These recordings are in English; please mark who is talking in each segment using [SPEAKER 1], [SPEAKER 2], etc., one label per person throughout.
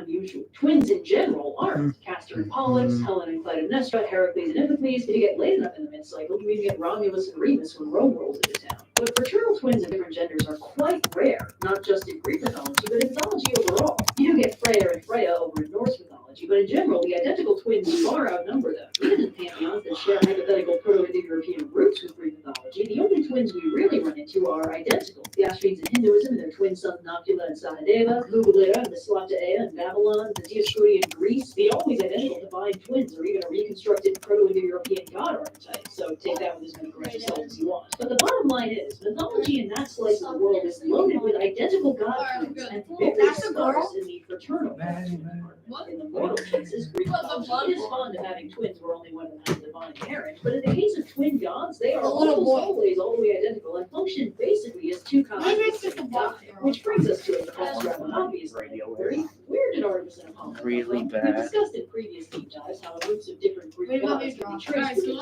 [SPEAKER 1] unusual. Twins in general aren't. Castor and Pollux, Helen and Clytemnestra, Heracles and Iphicles. If you get late enough in the mid-cycle, you even get Romulus and Remus when Rome rolls into town. But fraternal twins of different genders are quite rare, not just in Greek mythology, but in mythology overall. You do get Freyr and Freya over in Norse mythology, but in general, the identical twins far outnumber them. Even in pantheons that share hypothetical Proto-Indo-European roots with Greek mythology, the only twins we really run into are identical. The Ashvins in Hinduism and their twin sons Noctula and Sahadeva, Lugulera and the Slaptaea in Babylon, the Dioscuri in Greece, the always identical divine twins are even a reconstructed Proto-Indo-European god archetype, so take that with as many grains of salt as you want. But the bottom line is, mythology in that slice of the world is loaded with identical god twins and very sparse in the fraternal twins. In the mortal cases, Greek mythology is fond of having twins where only one of them has a divine parent, but in the case of twin gods, they are almost always all the way identical and function basically as two copies of the same god. Which brings us to a abstract and obvious thing. Where did Artemis and Apollo
[SPEAKER 2] Really
[SPEAKER 1] come from?
[SPEAKER 2] bad.
[SPEAKER 1] We discussed in previous deep dives how the roots of different Greek gods can be traced to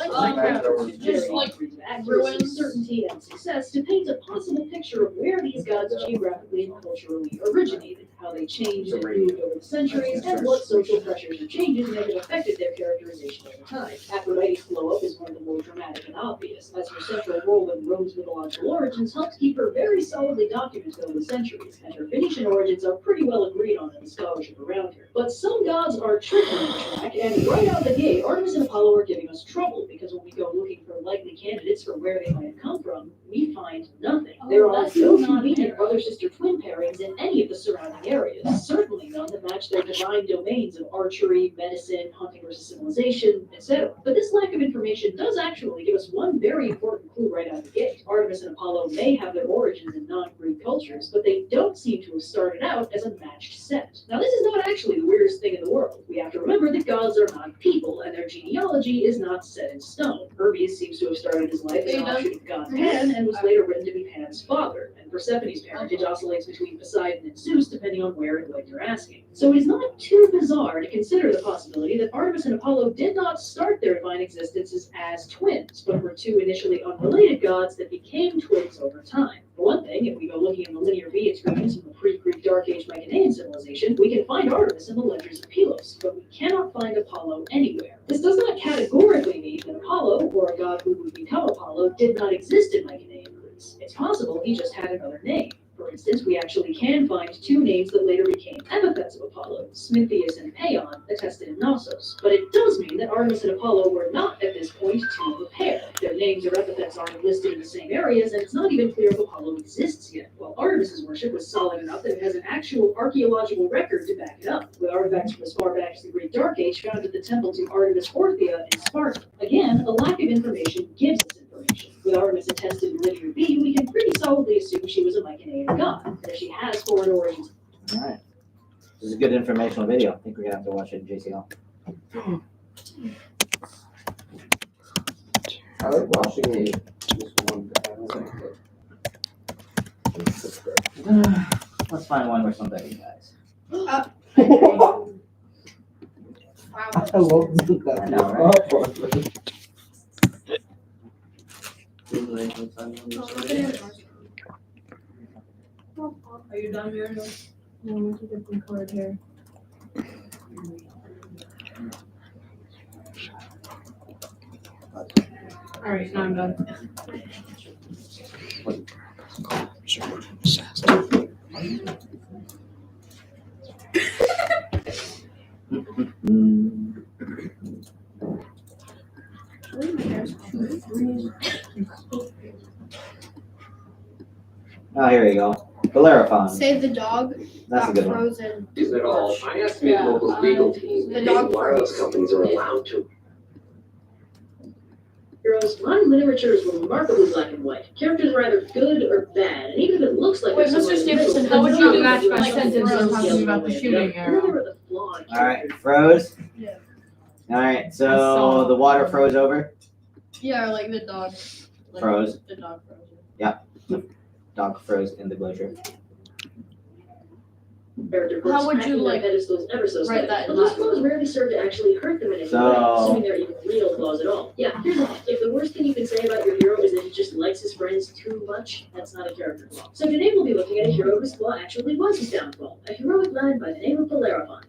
[SPEAKER 1] accuracy, certainty, and success to paint a possible picture of where these gods geographically and culturally originated, how they changed and moved over the centuries, and what social pressures or changes may have affected their characterization over time. Aphrodite's glow-up is one of the more dramatic and obvious, as her central role in Rome's mythological origins helped keep her very solidly documented over the centuries, and her Phoenician origins are pretty well agreed on in the scholarship around her. But some gods are tricky on the track, and right out the gate, Artemis and Apollo are giving us trouble, because when we go looking for likely candidates for where they might have come from, we find nothing. There are no convenient brother-sister twin pairings in any of the surrounding areas, certainly none that match their divine domains of archery, medicine, hunting versus civilization, etc. But this lack of information does actually give us one very important clue right out the gate. Artemis and Apollo may have their origins in non-Greek cultures, but they don't seem to have started out as a matched set. Now, this is not actually the weirdest thing in the world. We have to remember that gods are not people, and their genealogy is not set in stone. Hermes seems to have started his life as an offshoot of the god Pan, and was later written to be Pan's father, and Persephone's parentage oscillates between Poseidon and Zeus, depending on where and what you're asking. So it is not too bizarre to consider the possibility that Artemis and Apollo did not start their divine existences as twins, but were two initially unrelated gods that became twins over time. For one thing, if we go looking in the linear V inscriptions from the pre-Greek Dark Age Mycenaean civilization, we can find Artemis in the ledgers of Pylos, but we cannot find Apollo anywhere. This does not categorically mean that Apollo, or a god who would become Apollo, did not exist in Mycenaean Greece. It's possible he just had another name. For instance, we actually can find two names that later became epithets of Apollo, Smintheus and Paeon, attested in Knossos. But it does mean that Artemis and Apollo were not, at this point, two of a pair. Their names or epithets aren't listed in the same areas, and it's not even clear if Apollo exists yet, while Artemis's worship was solid enough that it has an actual archaeological record to back it up, with artifacts from as far back as the Greek Dark Age found at the temple to Artemis Orthia in Sparta. Again, a lack of information gives us information. With Artemis attested in linear B, we can pretty solidly assume she was a Mycenaean god, and if she has foreign origins.
[SPEAKER 3] All right. This is a good informational video. I think we're gonna have to watch it in JCL.
[SPEAKER 4] I like watching it. Just one
[SPEAKER 3] Let's find one where somebody dies.
[SPEAKER 4] I love that.
[SPEAKER 3] I know, right?
[SPEAKER 5] Are you done, Muriel? No, we should get some colored hair. Alright, now I'm done.
[SPEAKER 3] Oh, here we go. Bellerophon.
[SPEAKER 6] Save the dog.
[SPEAKER 3] That's a
[SPEAKER 6] got
[SPEAKER 3] good one.
[SPEAKER 6] frozen.
[SPEAKER 7] Is it all? I asked the local legal team
[SPEAKER 6] The
[SPEAKER 7] if
[SPEAKER 6] dog
[SPEAKER 7] wireless
[SPEAKER 6] froze.
[SPEAKER 7] companies are allowed to.
[SPEAKER 1] Heroes, modern literature is remarkably black and white. Characters are either good or bad, and even if it looks like
[SPEAKER 5] Wait,
[SPEAKER 1] there's
[SPEAKER 5] Mr.
[SPEAKER 1] someone in the
[SPEAKER 5] Stevenson,
[SPEAKER 1] middle,
[SPEAKER 5] how would
[SPEAKER 1] it's
[SPEAKER 5] you
[SPEAKER 1] not
[SPEAKER 5] match my
[SPEAKER 1] like
[SPEAKER 5] sentence
[SPEAKER 1] one
[SPEAKER 5] on
[SPEAKER 1] is
[SPEAKER 5] talking
[SPEAKER 1] yellow
[SPEAKER 5] about the
[SPEAKER 1] and
[SPEAKER 5] shooting
[SPEAKER 1] other.
[SPEAKER 5] arrow?
[SPEAKER 1] Whatever the flawed
[SPEAKER 3] All right,
[SPEAKER 1] character.
[SPEAKER 3] froze.
[SPEAKER 6] Yeah.
[SPEAKER 3] All right,
[SPEAKER 5] I saw.
[SPEAKER 3] so the water froze over.
[SPEAKER 6] Yeah, like the dog. Like
[SPEAKER 3] Froze.
[SPEAKER 6] The dog froze.
[SPEAKER 3] Dog froze in the glacier.
[SPEAKER 1] Character
[SPEAKER 6] How
[SPEAKER 1] puts
[SPEAKER 6] would you,
[SPEAKER 1] cracking their
[SPEAKER 6] like,
[SPEAKER 1] pedestals ever so
[SPEAKER 6] write
[SPEAKER 1] slightly,
[SPEAKER 6] that
[SPEAKER 1] but
[SPEAKER 6] in
[SPEAKER 1] those
[SPEAKER 6] Latin?
[SPEAKER 1] claws rarely serve to actually hurt them in any
[SPEAKER 3] So-
[SPEAKER 1] way, assuming they're even real claws at all. Yeah, here's the thing. If the worst thing you can say about your hero is that he just likes his friends too much, that's not a character flaw. So today we'll be looking at a hero whose flaw actually was his downfall, a heroic lad by the name of Bellerophon.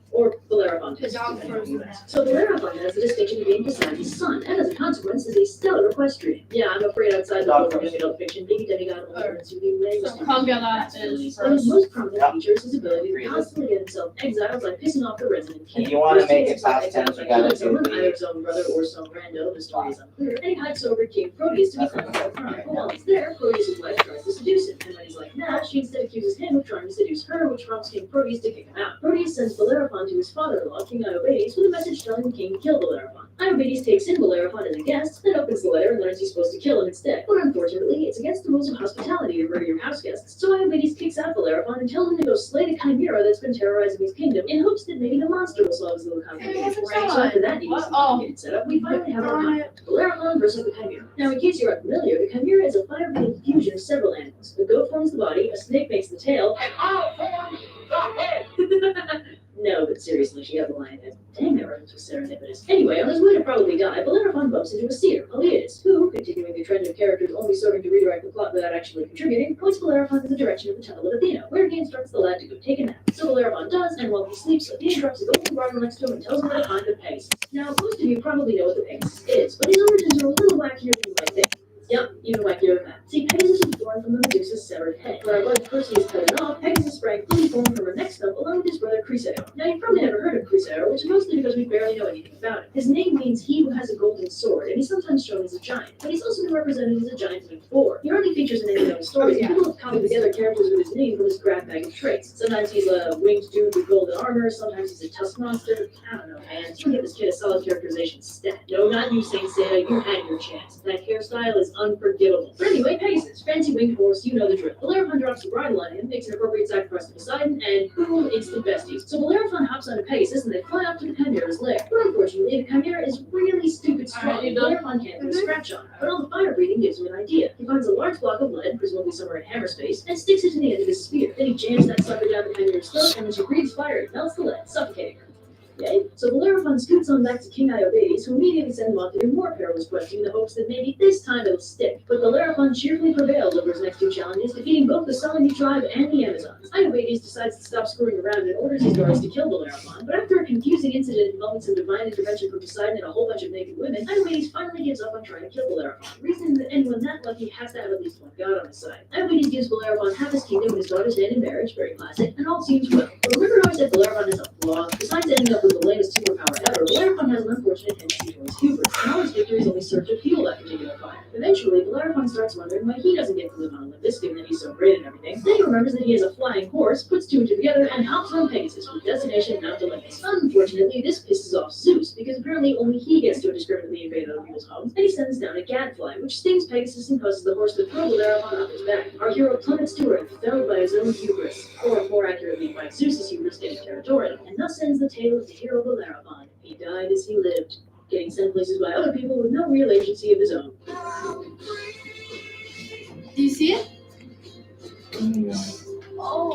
[SPEAKER 1] Bellerophon.
[SPEAKER 6] The dog throws them out.
[SPEAKER 1] So Bellerophon has the distinction of being Poseidon's son, and as a consequence is a stellar equestrian. Yeah, I'm afraid outside the world of young adult fiction, baby demigod elements would be way
[SPEAKER 6] So caveat is
[SPEAKER 1] one of his most prominent
[SPEAKER 3] Yeah.
[SPEAKER 1] features is his ability to constantly get himself exiled by pissing off the resident king.
[SPEAKER 3] If you wanna
[SPEAKER 1] First
[SPEAKER 3] make
[SPEAKER 1] he
[SPEAKER 3] it
[SPEAKER 1] gets himself
[SPEAKER 3] past tense,
[SPEAKER 1] exiled
[SPEAKER 3] you
[SPEAKER 1] by
[SPEAKER 3] gotta
[SPEAKER 1] killing someone,
[SPEAKER 3] do the-
[SPEAKER 1] either his own brother or some rando, the story is unclear, and he hikes over to King Proteus to be crowned by the crown. But while he's there, Proteus' wife tries to seduce him, and when he's like, nah, she instead accuses him of trying to seduce her, which prompts King Proteus to kick him out. Proteus sends Bellerophon to his father-in-law, King Iobates, with a message telling the king to kill Bellerophon. Iobates takes in Bellerophon as a guest, then opens the letter and learns he's supposed to kill him instead. But unfortunately, it's against the rules of hospitality to murder your house guests, so Iobates kicks out Bellerophon and tells him to go slay the chimera that's been terrorizing his kingdom in hopes that maybe the monster will solve his little complicated.
[SPEAKER 6] Right.
[SPEAKER 1] So after that
[SPEAKER 6] What?
[SPEAKER 1] complicated setup, we finally have our hunt. Bellerophon versus the chimera. Now, in case you're unfamiliar, the chimera is a fire-breathing fusion of several animals. The goat forms the body, a snake makes the tail,
[SPEAKER 7] And I'll form the head.
[SPEAKER 1] No, but seriously, she had the lion head. Dang, that reference was serendipitous. Anyway, on his way to probably die, Bellerophon bumps into a seer, Polyidus, who, continuing the trend of characters only serving to redirect the plot without actually contributing, points Bellerophon in the direction of the Temple of Athena, where he instructs the lad to go take a nap. So Bellerophon does, and while he sleeps, Athena drops a golden bridle next to him and tells him where to find the Pegasus. Now, most of you probably know what the Pegasus is, but his origins are a little wackier than you might think. Yep, even wackier than that. See, Pegasus was born from the Medusa's severed head. When our buddy Perseus cut it off, Pegasus sprang fully formed from her neck stump along with his brother Chrysaor. Now, you've probably never heard of Chrysaor, which is mostly because we barely know anything about him. His name means he who has a golden sword, and he's sometimes shown as a giant, but he's also been represented as a giant in Thor. He hardly features in any known stories, and people have cobbled together characters with his name from his grab bag of traits. Sometimes he's a winged dude with golden armor, sometimes he's a tusk monster. I don't know, man. Trying to give this kid a solid characterization stat. No, not you, Saint Seiya. You had your chance. That hairstyle is unforgivable. But anyway, Pegasus, fancy winged horse, you know the drill. Bellerophon drops the bridle on him, makes an appropriate sacrifice to Poseidon, and boom, instant besties. So Bellerophon hops onto Pegasus, and they fly off to the Chimera's lair. But unfortunately, the Chimera is really stupid strong, and Bellerophon can't put a scratch on it. But all the fire breathing gives him an idea. He finds a large block of lead, presumably somewhere in hammer space, and sticks it to the end of his spear. Then he jams that sucker down the Chimera's throat, and when she breathes fire, it melts the lead, suffocating her. Yay. So Bellerophon scoots on back to King Iobates, who immediately sends him off to do more perilous questing in the hopes that maybe this time it'll stick. But Bellerophon cheerfully prevails over his next two challenges, defeating both the Selene tribe and the Amazons. Iobates decides to stop screwing around and orders his guards to kill Bellerophon, but after a confusing incident involving some divine intervention from Poseidon and a whole bunch of naked women, Iobates finally gives up on trying to kill Bellerophon, reasoning that anyone that lucky has to have at least one god on his side. Iobates gives Bellerophon half his kingdom and his daughter's hand in marriage, very classic, and all seems well. But remember how I said Bellerophon is a flaw? Besides ending up with the lamest superpower ever, Bellerophon has an unfortunate tendency towards hubris, and all his victories only serve to fuel that particular fire. Eventually, Bellerophon starts wondering why he doesn't get to live on Olympus, given that he's so great and everything. Then he remembers that he has a flying horse, puts two and two together, and hops on Pegasus with destination Mount Olympus. Unfortunately, this pisses off Zeus, because apparently only he gets to indiscriminately invade other people's homes, and he sends down a gadfly, which stings Pegasus and causes the horse to throw Bellerophon off his back. Our hero plummets to earth, felled by his own hubris, or more accurately, by Zeus's hubris getting territorial, and thus ends the tale of the hero Bellerophon. He died as he lived, getting sent places by other people with no real agency of his own.
[SPEAKER 6] Do you see it? Oh.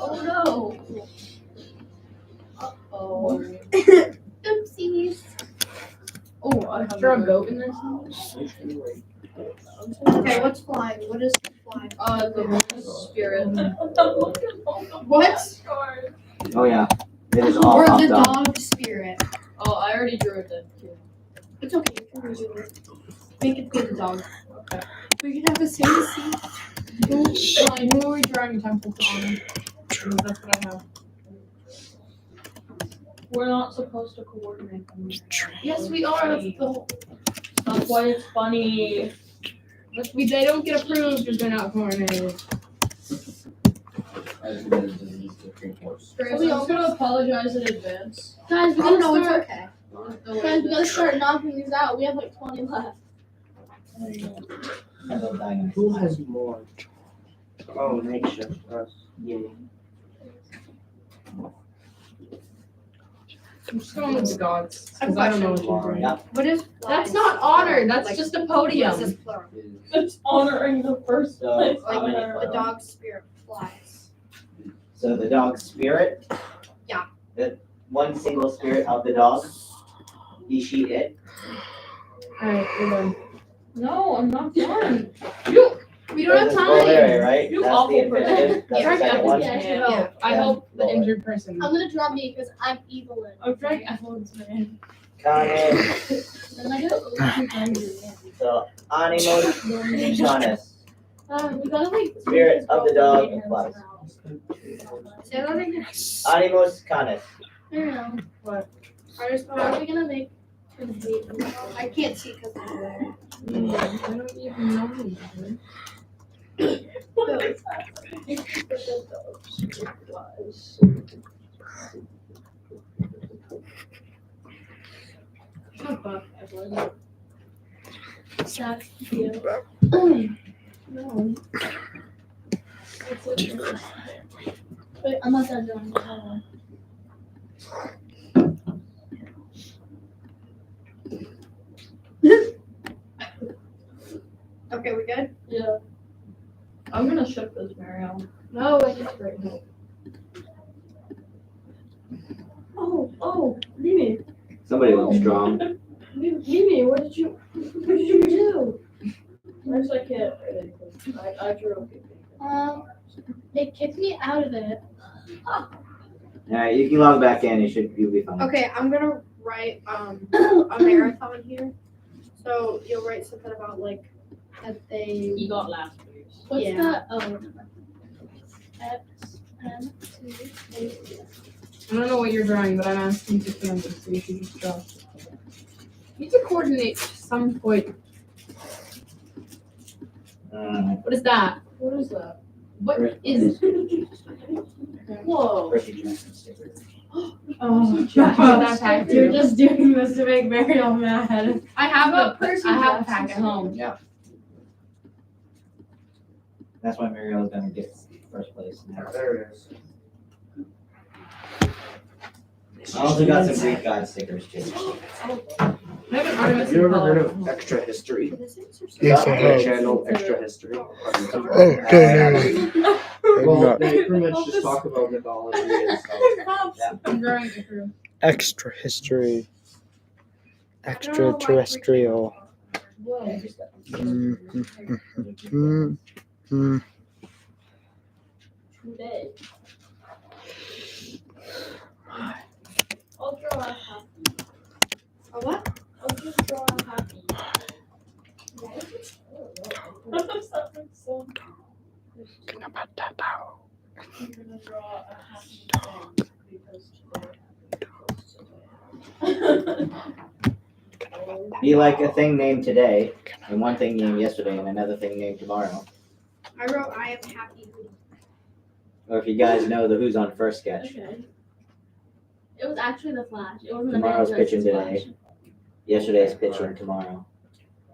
[SPEAKER 6] Oh no. Uh-oh. Oopsies. Oh, I have a goat in this. Okay, what's flying? What is flying? The spirit. What?
[SPEAKER 3] Oh yeah, it is all
[SPEAKER 6] Or
[SPEAKER 3] popped
[SPEAKER 6] the
[SPEAKER 3] up.
[SPEAKER 6] dog spirit.
[SPEAKER 5] Oh, I already drew it then. Too.
[SPEAKER 6] It's okay. You can redo it. Make it good dog. Okay. We can have the same seat.
[SPEAKER 5] Fine, who are we drawing temple to honor? That's what I have. We're not supposed to coordinate them.
[SPEAKER 6] Yes, we are. That's the whole.
[SPEAKER 5] That's why it's funny.
[SPEAKER 6] They don't get approved if they're not coordinated.
[SPEAKER 5] Grace, I'm gonna apologize in advance.
[SPEAKER 6] Guys, we
[SPEAKER 5] Oh,
[SPEAKER 6] gotta
[SPEAKER 5] no,
[SPEAKER 6] start.
[SPEAKER 5] it's okay.
[SPEAKER 6] Guys, we gotta start knocking these out. We have like 20 left.
[SPEAKER 4] Who has more? Oh, nature. Us. Yeah.
[SPEAKER 5] I'm just going with the gods.
[SPEAKER 6] I have
[SPEAKER 5] 'Cause I don't know what
[SPEAKER 6] a
[SPEAKER 5] you're doing.
[SPEAKER 3] Yeah.
[SPEAKER 6] What is?
[SPEAKER 5] That's not honor, that's
[SPEAKER 6] Like,
[SPEAKER 5] just a
[SPEAKER 6] What is
[SPEAKER 5] podium.
[SPEAKER 6] this plural?
[SPEAKER 5] It's honoring the first
[SPEAKER 3] So,
[SPEAKER 5] place.
[SPEAKER 3] how many?
[SPEAKER 6] The dog spirit flies.
[SPEAKER 3] So the dog's spirit?
[SPEAKER 6] Yeah.
[SPEAKER 3] The one single spirit of the dog? Is she it?
[SPEAKER 5] Alright, we're done. No, I'm not done. You
[SPEAKER 6] We don't have
[SPEAKER 3] That's
[SPEAKER 6] time.
[SPEAKER 3] Bulgaria, right?
[SPEAKER 5] You
[SPEAKER 3] That's
[SPEAKER 5] awful
[SPEAKER 3] the infinitive. That's the
[SPEAKER 6] Yeah.
[SPEAKER 3] second one.
[SPEAKER 6] Yeah.
[SPEAKER 5] I hope The injured person.
[SPEAKER 6] I'm gonna draw me because I'm Evelyn.
[SPEAKER 5] I'm trying Evelyn's man.
[SPEAKER 4] Canis.
[SPEAKER 6] What am I doing?
[SPEAKER 4] So, Animus Canis.
[SPEAKER 6] We gotta like.
[SPEAKER 4] Spirit of the dog applies.
[SPEAKER 6] Say that again.
[SPEAKER 4] Animus Canis.
[SPEAKER 6] I don't know.
[SPEAKER 5] What?
[SPEAKER 6] How are we gonna make? I can't see because I'm there.
[SPEAKER 5] I don't even know him. Shut up, Evelyn.
[SPEAKER 6] That's you.
[SPEAKER 5] No.
[SPEAKER 6] Wait, I'm not done drawing. Hold on. Okay, we good?
[SPEAKER 5] Yeah. I'm gonna ship this, Marielle.
[SPEAKER 6] No, I just
[SPEAKER 5] Great help.
[SPEAKER 6] Oh, Mimi,
[SPEAKER 3] Somebody looks strong.
[SPEAKER 6] Mimi, what did you do?
[SPEAKER 5] Where's that kid? I drew.
[SPEAKER 6] They kicked me out of it.
[SPEAKER 3] Alright, you can log back in, you'll be fine.
[SPEAKER 6] Okay, I'm gonna write a marathon here. So you'll write something about like that they.
[SPEAKER 5] He got last place.
[SPEAKER 6] What's
[SPEAKER 5] Yeah.
[SPEAKER 6] that? Oh, X M T A.
[SPEAKER 5] I don't know what you're drawing, but I'm asking to Canvas so you can just draw. You need to coordinate to some point. What is that? What is that? What is? Whoa.
[SPEAKER 3] Percy Jackson sticker.
[SPEAKER 5] Oh,
[SPEAKER 2] You're just doing this to make Mariel mad.
[SPEAKER 5] I have
[SPEAKER 6] What
[SPEAKER 5] a
[SPEAKER 6] Percy
[SPEAKER 5] I have a
[SPEAKER 6] Jackson
[SPEAKER 5] pack at home.
[SPEAKER 3] That's why Mariel's gonna get first place.
[SPEAKER 4] There it is.
[SPEAKER 3] I also got some Greek god stickers too.
[SPEAKER 5] I have an Artemis
[SPEAKER 4] Have you ever heard
[SPEAKER 5] Apollo.
[SPEAKER 4] of Extra History?
[SPEAKER 8] Yes, I
[SPEAKER 4] The
[SPEAKER 8] have.
[SPEAKER 4] channel Extra History.
[SPEAKER 8] Oh, no.
[SPEAKER 4] Well,
[SPEAKER 8] Not
[SPEAKER 4] they pretty much just talk about mythology and stuff.
[SPEAKER 5] I'm drawing it through.
[SPEAKER 8] extra history. Extraterrestrial.
[SPEAKER 5] Whoa.
[SPEAKER 2] Today. I'll draw a happy.
[SPEAKER 6] A what?
[SPEAKER 2] I'll just draw a happy. Something so. I'm gonna draw a happy thing because today.
[SPEAKER 3] Be like a thing named today, and one thing named yesterday, and another thing named tomorrow.
[SPEAKER 6] I wrote I am happy.
[SPEAKER 3] Or if you guys know the Who's on First sketch.
[SPEAKER 2] Okay. It was actually the Flash. It wasn't
[SPEAKER 3] Tomorrow's
[SPEAKER 2] the
[SPEAKER 3] pitching
[SPEAKER 2] Flash.
[SPEAKER 3] today. Yesterday's pitching tomorrow.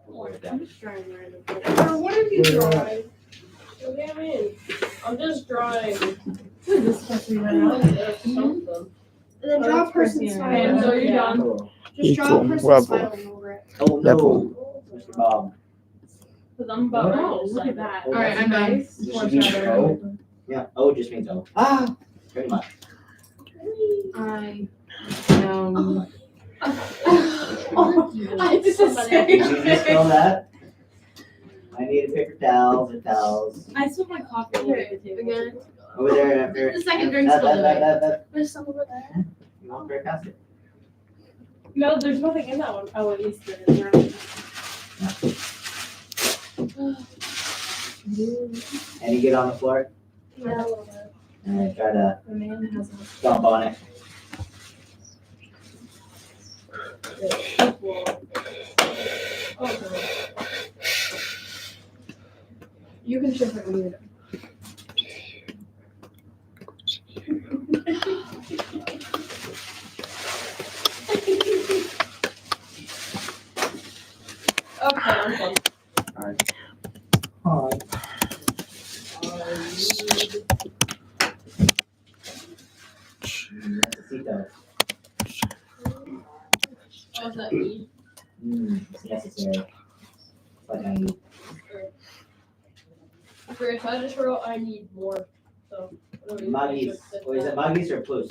[SPEAKER 2] I'm just drawing random things.
[SPEAKER 5] What are you drawing?
[SPEAKER 2] What do you mean? I'm just drawing.
[SPEAKER 5] This person right now.
[SPEAKER 2] Something.
[SPEAKER 6] And then draw a person
[SPEAKER 5] Hands,
[SPEAKER 6] smiling.
[SPEAKER 5] are you done?
[SPEAKER 4] Hello.
[SPEAKER 6] Just draw a
[SPEAKER 8] Equal
[SPEAKER 6] person
[SPEAKER 8] level.
[SPEAKER 6] smiling over it.
[SPEAKER 3] Oh no, Mr. Bob.
[SPEAKER 2] Because I'm about ready
[SPEAKER 5] Oh,
[SPEAKER 2] to
[SPEAKER 5] look
[SPEAKER 2] sign
[SPEAKER 5] at that.
[SPEAKER 3] Oh,
[SPEAKER 5] All right, I'm done.
[SPEAKER 4] This should be O.
[SPEAKER 3] Yeah, oh just means oh. Ah, pretty much.
[SPEAKER 5] I know.
[SPEAKER 2] I did the same
[SPEAKER 3] Did you just spell that? I need paper towels and towels.
[SPEAKER 2] I spilled my coffee all over the table.
[SPEAKER 5] Again.
[SPEAKER 3] Over there after.
[SPEAKER 2] The second drink's still there.
[SPEAKER 6] There's some over there.
[SPEAKER 3] You want very fast?
[SPEAKER 2] No, there's nothing in that one. Oh, at least there is. Right?
[SPEAKER 3] And you get on the floor
[SPEAKER 6] Yeah, a little bit.
[SPEAKER 3] and then try to
[SPEAKER 5] The man has a.
[SPEAKER 3] stomp on it.
[SPEAKER 5] You can ship it when you're done.
[SPEAKER 2] Okay, I'm done.
[SPEAKER 3] Hi. Necesito.
[SPEAKER 2] Oh, is that me?
[SPEAKER 3] It's necessary. It's like I need.
[SPEAKER 2] Okay, so I just wrote I need more. So, what do we
[SPEAKER 3] Magis.
[SPEAKER 2] should fit
[SPEAKER 3] Or is it
[SPEAKER 2] that?
[SPEAKER 3] Magis or Plus?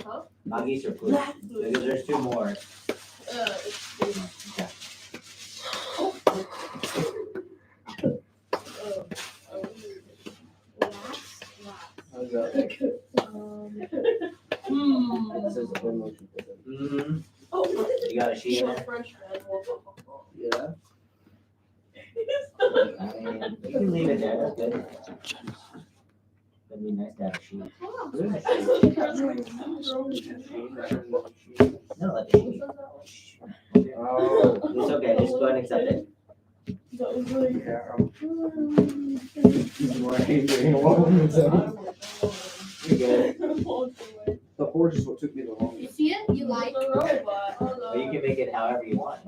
[SPEAKER 2] Huh?
[SPEAKER 3] Magis or Plus? Because there's two more.
[SPEAKER 2] It's
[SPEAKER 4] How's that? This is a full motion.
[SPEAKER 3] Mm-hmm.
[SPEAKER 2] Oh,
[SPEAKER 3] You got a sheet in there?
[SPEAKER 2] French man.
[SPEAKER 4] Yeah.
[SPEAKER 3] I mean, you can leave it there, that's good. That'd be nice to have a sheet. Where's the sheet? No, let the sheet.
[SPEAKER 4] Oh.
[SPEAKER 3] It's okay, just go ahead and accept it.
[SPEAKER 2] That was really
[SPEAKER 4] Yeah.
[SPEAKER 3] You're good.
[SPEAKER 4] The horse is what took me the
[SPEAKER 6] You
[SPEAKER 4] longest.
[SPEAKER 6] see it? You like?
[SPEAKER 3] Or you can make it however you want.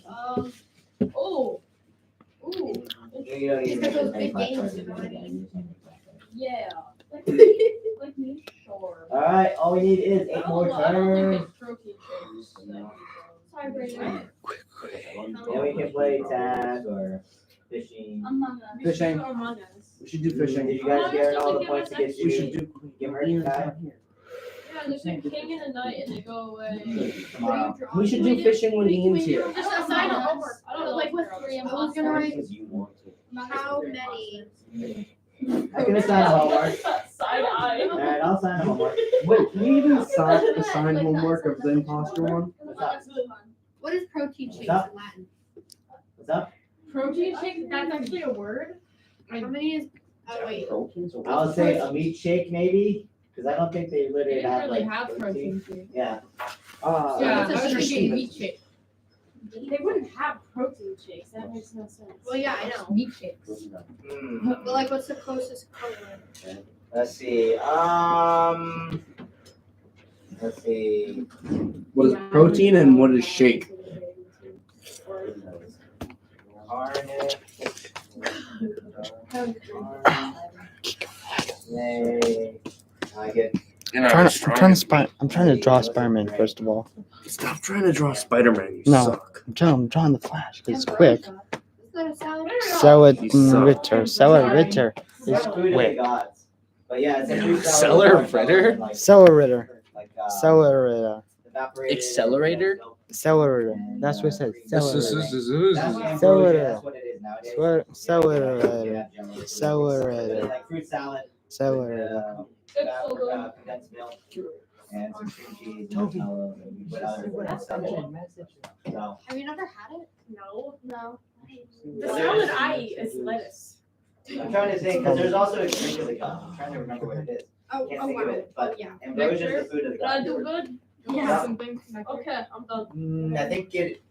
[SPEAKER 2] Oh. Ooh.
[SPEAKER 3] You don't need
[SPEAKER 6] He's
[SPEAKER 3] to
[SPEAKER 6] got those
[SPEAKER 3] make
[SPEAKER 6] big
[SPEAKER 3] my
[SPEAKER 6] games
[SPEAKER 3] part.
[SPEAKER 6] in mind.
[SPEAKER 2] Yeah. Like me? Sure.
[SPEAKER 3] Alright, all we need is 8 more
[SPEAKER 2] I don't think
[SPEAKER 3] turns.
[SPEAKER 2] it's protein shakes.
[SPEAKER 6] Sorry, Brandon.
[SPEAKER 3] Then we can play tag or fishing.
[SPEAKER 6] Among Us.
[SPEAKER 4] Fishing.
[SPEAKER 2] Among Us.
[SPEAKER 4] We should do
[SPEAKER 3] Did
[SPEAKER 4] fishing.
[SPEAKER 3] you guys get all the points to get
[SPEAKER 4] We should
[SPEAKER 3] you
[SPEAKER 4] do.
[SPEAKER 3] get merch tag
[SPEAKER 2] Yeah, there's a king and a knight and they go away.
[SPEAKER 3] tomorrow?
[SPEAKER 4] We should do fishing when Ian's here.
[SPEAKER 6] Just
[SPEAKER 2] Assign
[SPEAKER 6] assign
[SPEAKER 2] a
[SPEAKER 6] a
[SPEAKER 2] homework.
[SPEAKER 6] homework.
[SPEAKER 2] I don't know,
[SPEAKER 6] Like with
[SPEAKER 2] like
[SPEAKER 6] 3 of
[SPEAKER 2] I
[SPEAKER 6] us.
[SPEAKER 2] was gonna write-
[SPEAKER 3] Because you want to.
[SPEAKER 6] How many?
[SPEAKER 3] I can assign a homework.
[SPEAKER 2] Side eye.
[SPEAKER 3] Alright, I'll assign a homework.
[SPEAKER 4] Wait, can you even assign homework of the imposter one?
[SPEAKER 3] What's up?
[SPEAKER 6] What is protein shakes in
[SPEAKER 3] What's up?
[SPEAKER 6] Latin?
[SPEAKER 3] What's up?
[SPEAKER 2] Protein shake? That's actually a word?
[SPEAKER 6] How many is? Oh wait.
[SPEAKER 3] I'll say a meat shake maybe, because I don't think they
[SPEAKER 2] They
[SPEAKER 3] literally
[SPEAKER 2] didn't
[SPEAKER 3] have
[SPEAKER 2] really
[SPEAKER 3] like
[SPEAKER 2] have
[SPEAKER 3] protein.
[SPEAKER 2] protein shake.
[SPEAKER 3] Yeah.
[SPEAKER 2] Yeah, I was
[SPEAKER 6] Mr.
[SPEAKER 2] thinking
[SPEAKER 4] Stevens.
[SPEAKER 2] meat shake. They wouldn't have protein shakes. That makes no sense.
[SPEAKER 6] Well, yeah, I know.
[SPEAKER 2] Meat shakes.
[SPEAKER 3] Hmm.
[SPEAKER 6] But like, what's the closest color?
[SPEAKER 3] Let's see. Let's see.
[SPEAKER 4] What is protein and what is shake?
[SPEAKER 3] Harness. Yay. I get.
[SPEAKER 8] I'm trying to draw Spider-Man first of all.
[SPEAKER 4] Stop trying to draw Spider-Man, you
[SPEAKER 8] No.
[SPEAKER 4] suck.
[SPEAKER 8] I'm drawing the Flash. It's quick.
[SPEAKER 6] Is that a salad?
[SPEAKER 8] Celebrator is
[SPEAKER 3] Food of the
[SPEAKER 8] quick.
[SPEAKER 3] gods. But yeah, it's a fruit
[SPEAKER 4] Accelerator?
[SPEAKER 3] salad. Like,
[SPEAKER 8] Accelerator.
[SPEAKER 3] like,
[SPEAKER 8] Accelerator.
[SPEAKER 3] evaporated
[SPEAKER 4] Accelerator?
[SPEAKER 8] Accelerator. That's what it says. Accelerator.
[SPEAKER 3] That's
[SPEAKER 8] Accelerator.
[SPEAKER 3] what it is nowadays.
[SPEAKER 8] Accelerator.
[SPEAKER 3] It's
[SPEAKER 8] Accelerator.
[SPEAKER 3] like fruit salad.
[SPEAKER 8] Accelerator.
[SPEAKER 3] Condensed milk and some cream cheese, marshmallow, and what other stuff. So,
[SPEAKER 6] Have you never had it?
[SPEAKER 2] No.
[SPEAKER 6] No.
[SPEAKER 2] The salad I eat is lettuce.
[SPEAKER 3] I'm trying to think, because there's also a drink of the gods. I'm trying to remember what it is.
[SPEAKER 6] Oh,
[SPEAKER 3] Can't
[SPEAKER 6] oh
[SPEAKER 3] think
[SPEAKER 6] wow.
[SPEAKER 3] of it, but
[SPEAKER 6] yeah.
[SPEAKER 3] ambrosia is the food of the
[SPEAKER 2] Did I
[SPEAKER 3] gods.
[SPEAKER 2] do good?
[SPEAKER 3] Yeah.
[SPEAKER 2] Something. Okay, I'm done.
[SPEAKER 3] I think it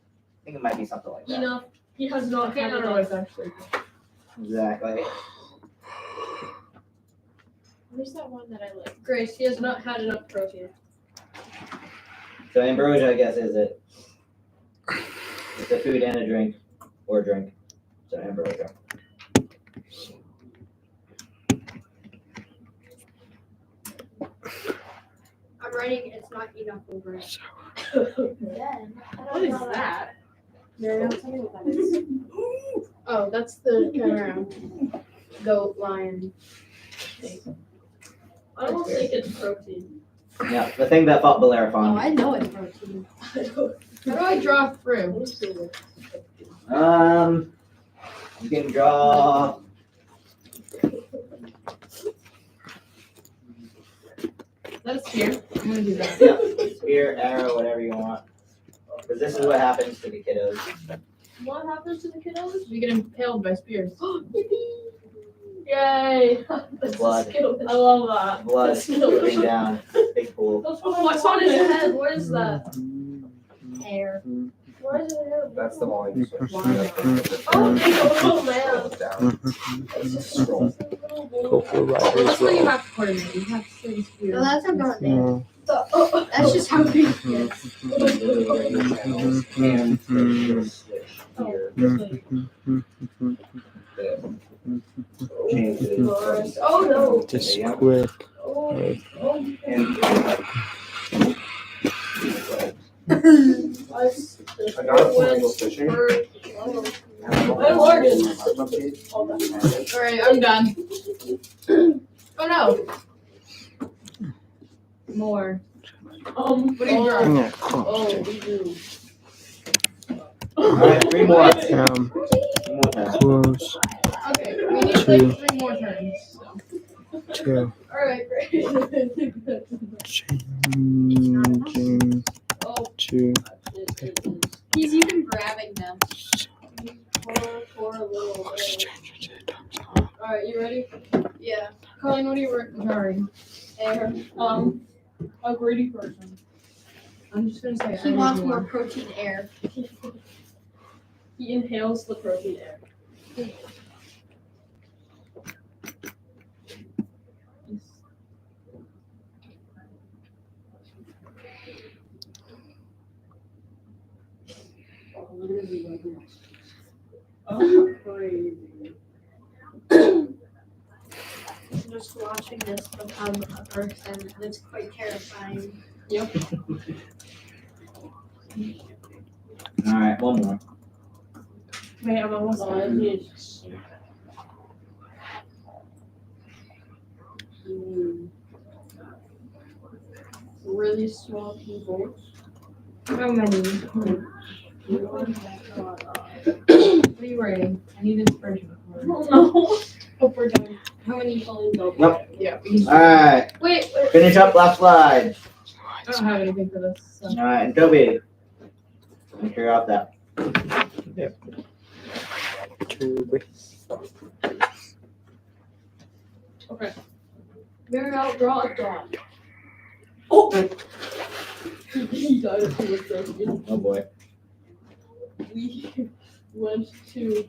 [SPEAKER 3] might be something like that.
[SPEAKER 2] Enough. He has not had enough. Actually.
[SPEAKER 3] Exactly.
[SPEAKER 2] Where's that one that I like? Grace, he has not had enough protein.
[SPEAKER 3] So ambrosia, I guess, is it? It's a food and a drink, or drink. So ambrosia.
[SPEAKER 6] I'm writing. It's not enough over it.
[SPEAKER 2] What is that? Mariel, tell me what that is. Oh, that's the chimera. Goat, lion. I don't think it's protein.
[SPEAKER 3] Yeah, the thing that fought
[SPEAKER 6] Oh,
[SPEAKER 3] Bellerophon.
[SPEAKER 6] I know it's protein.
[SPEAKER 2] How do I draw through?
[SPEAKER 3] You can draw.
[SPEAKER 2] That's here. I'm gonna do that.
[SPEAKER 3] Yeah, spear, arrow, whatever you want. Because this is what happens to the kiddos.
[SPEAKER 2] What happens to the kiddos? We get impaled by spears. Yay!
[SPEAKER 3] Blood.
[SPEAKER 2] I love that.
[SPEAKER 3] Blood dripping down, big pool.
[SPEAKER 2] What's on his head? What is that?
[SPEAKER 6] Hair.
[SPEAKER 2] Why is it hair?
[SPEAKER 9] That's the volume switch.
[SPEAKER 2] Oh man.
[SPEAKER 9] Down.
[SPEAKER 2] That's what you have to coordinate. You have to say the spear.
[SPEAKER 6] No, that's not there.
[SPEAKER 8] No.
[SPEAKER 6] That's just how big it is.
[SPEAKER 2] Oh no.
[SPEAKER 8] Just quick.
[SPEAKER 9] I got a point of fishing.
[SPEAKER 2] My lord is. Alright, I'm done. Oh no. More. What are you drawing?
[SPEAKER 8] Yeah,
[SPEAKER 2] Oh, we do.
[SPEAKER 3] Alright, 3 more. 3
[SPEAKER 8] Um,
[SPEAKER 3] more times.
[SPEAKER 8] close.
[SPEAKER 2] Okay, we need like 3 more turns.
[SPEAKER 8] 2.
[SPEAKER 6] Alright, great.
[SPEAKER 8] Changing
[SPEAKER 6] Oh,
[SPEAKER 8] to
[SPEAKER 6] he's even grabbing them. Poor little bear. Alright, you ready? Yeah. Colleen, what are you working? Sorry. Air. A greedy person. I'm just gonna say
[SPEAKER 2] He wants more protein air.
[SPEAKER 6] He inhales the protein air.
[SPEAKER 1] Oh, crazy.
[SPEAKER 2] Just watching this become a person, it's quite terrifying.
[SPEAKER 3] Alright, one more.
[SPEAKER 6] Wait, I'm almost done. Really small people.
[SPEAKER 5] How many? What are you writing? I need inspiration.
[SPEAKER 6] Oh no.
[SPEAKER 5] Hope we're done.
[SPEAKER 6] How many Colleen go?
[SPEAKER 3] Yep.
[SPEAKER 5] Yeah.
[SPEAKER 3] Alright,
[SPEAKER 6] Wait.
[SPEAKER 3] finish up last slide.
[SPEAKER 5] I don't have anything for this. So.
[SPEAKER 3] Alright, and Toby. Figure out that.
[SPEAKER 6] Okay. Mariel, draw a dog.
[SPEAKER 1] Oh!
[SPEAKER 6] He died of suicide.
[SPEAKER 3] Oh boy.
[SPEAKER 6] We went to.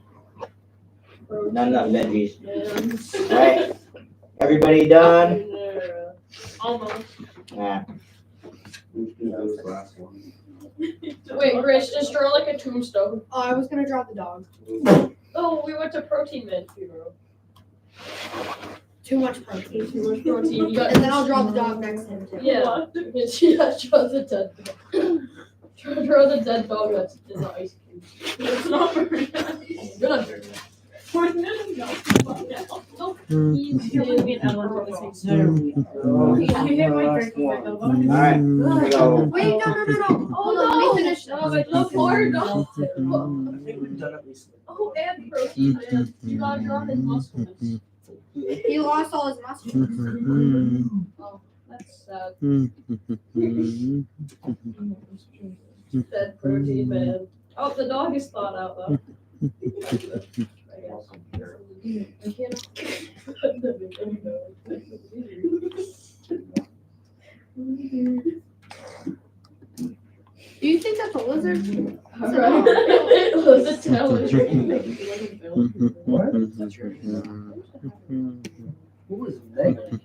[SPEAKER 3] None of veggies.
[SPEAKER 6] And
[SPEAKER 3] Alright. Everybody done?
[SPEAKER 6] almost.
[SPEAKER 3] Nah.
[SPEAKER 6] Wait, Grace, just draw like a tombstone.
[SPEAKER 2] Oh, I was gonna draw the dog.
[SPEAKER 6] Oh, we went to Protein Man funeral.
[SPEAKER 2] Too much protein.
[SPEAKER 6] Too much protein. You got
[SPEAKER 2] And then I'll draw the dog next to him too.
[SPEAKER 6] Yeah. Yeah, draw the dead dog. Draw the dead dog that's in the ice cube. It's not very nice. Good. We're gonna go. He's gonna be an element of the same.
[SPEAKER 3] Alright, here we go.
[SPEAKER 2] Wait, no. Hold on, let me finish.
[SPEAKER 6] No, but no more no.
[SPEAKER 4] I think we've done at least.
[SPEAKER 6] Oh, and protein man. You gotta draw his muscles.
[SPEAKER 2] He lost all his muscles.
[SPEAKER 6] Oh, that's sad. Dead protein man. Oh, the dog is thawed out though. I can't.
[SPEAKER 2] Do you think that's a lizard?
[SPEAKER 6] Alright. It was a tail.
[SPEAKER 4] What? Who was Megan?